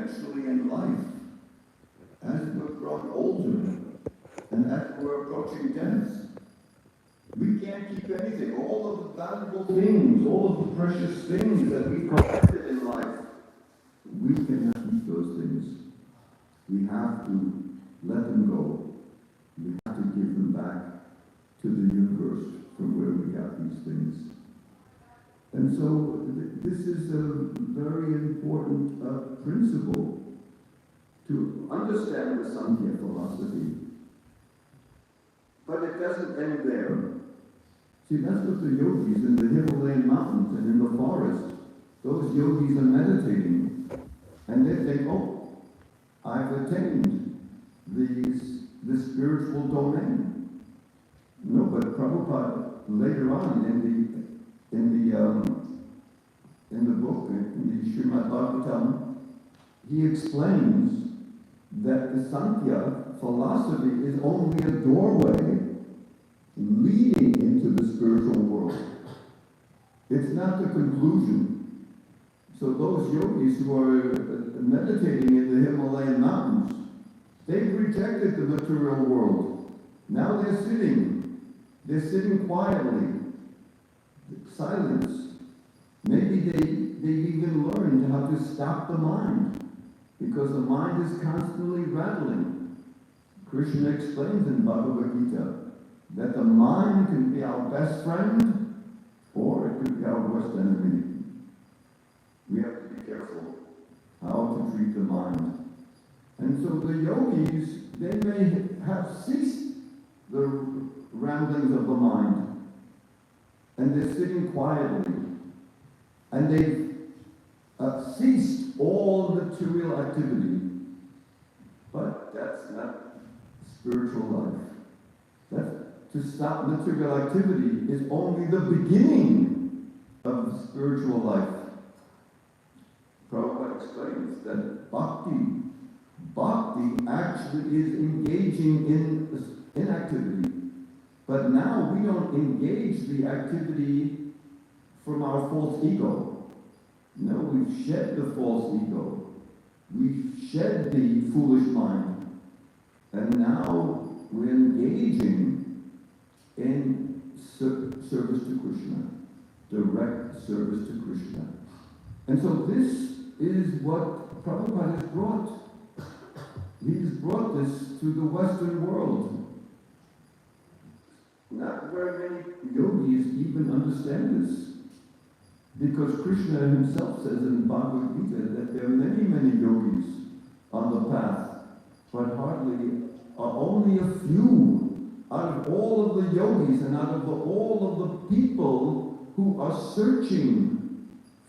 eventually in life, as we're growing older, and as we're approaching death, we can't keep anything. All of the valuable things, all of the precious things that we collected in life, we cannot keep those things. We have to let them go. We have to give them back to the universe from where we got these things. And so this is a very important principle to understand the Sankhya philosophy. But it doesn't end there. See, that's what the yogis in the Himalayan mountains and in the forest, those yogis are meditating, and they think, oh, I've attained the spiritual domain. No, but Prabhupada later on in the book, in the Srimad Bhagavatam, he explains that the Sankhya philosophy is only a doorway leading into the spiritual world. It's not the conclusion. So those yogis who are meditating in the Himalayan mountains, they've rejected the material world. Now they're sitting quietly, silence. Maybe they've even learned how to stop the mind, because the mind is constantly rattling. Krishna explains in Bhagavad Gita that the mind can be our best friend, or it could be our worst enemy. We have to be careful how to treat the mind. And so the yogis, they may have ceased the ramblings of the mind, and they're sitting quietly, and they've ceased all material activity. But that's not spiritual life. To stop material activity is only the beginning of spiritual life. Prabhupada explains that bhakti actually is engaging in activity. But now we don't engage the activity from our false ego. No, we've shed the false ego. We've shed the foolish mind. And now we're engaging in service to Krishna, direct service to Krishna. And so this is what Prabhupada has brought. He's brought this to the Western world. Not very many yogis even understand this, because Krishna himself says in Bhagavad Gita that there are many, many yogis on the path, but only a few out of all of the yogis and out of all of the people who are searching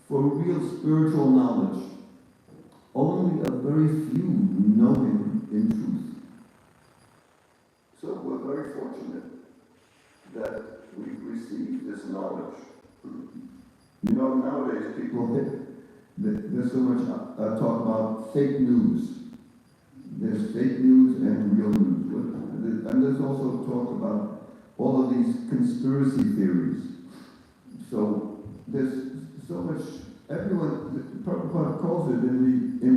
for real spiritual knowledge. Only a very few know him in truth. So we're very fortunate that we've received this knowledge. You know, nowadays people, there's so much talk about fake news. There's fake news and real news. And there's also talk about all of these conspiracy theories. So there's so much, everyone, Prabhupada calls it in the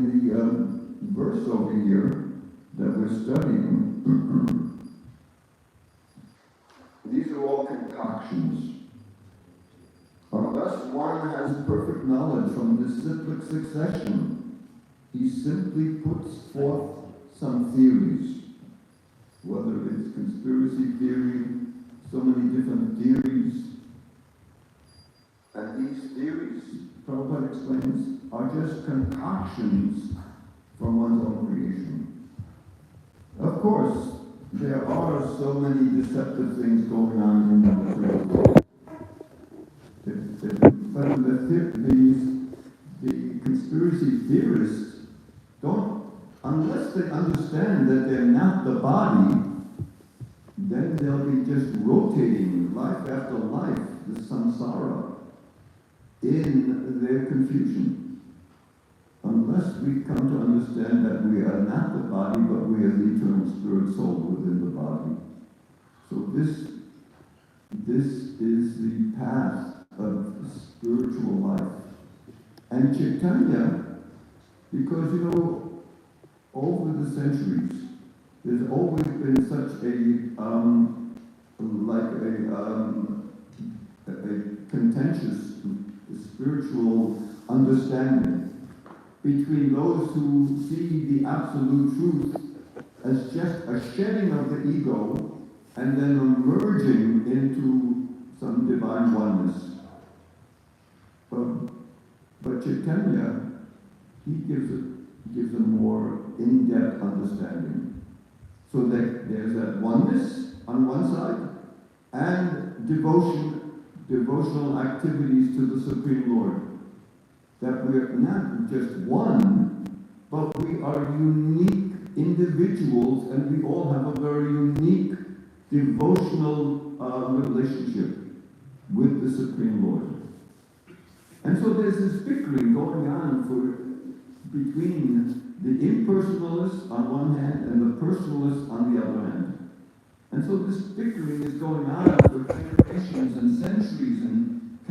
verse over here that we're studying. These are all concoctions. Unless one has perfect knowledge from the cyclic succession, he simply puts forth some theories. Whether it's conspiracy theory, so many different theories. And these theories, Prabhupada explains, are just concoctions from one's own creation. Of course, there are so many deceptive things going on in the material world. But the conspiracy theorists don't, unless they understand that they're not the body, then they'll be just rotating life after life, the samsara, in their confusion. Unless we come to understand that we are not the body, but we are the eternal spirit soul within the body. So this is the path of spiritual life. And Chaitanya Because, you know, over the centuries, there's always been such a contentious spiritual understanding between those who see the absolute truth as just a shedding of the ego and then a merging into some divine oneness. But Chaitanya, he gives a more in-depth understanding. So that there's that oneness on one side and devotional activities to the Supreme Lord. That we're not just one, but we are unique individuals and we all have a very unique devotional relationship with the Supreme Lord. And so there's this bickering going on between the impersonalists on one hand and the personalists on the other hand. And so this bickering is going on for generations and centuries.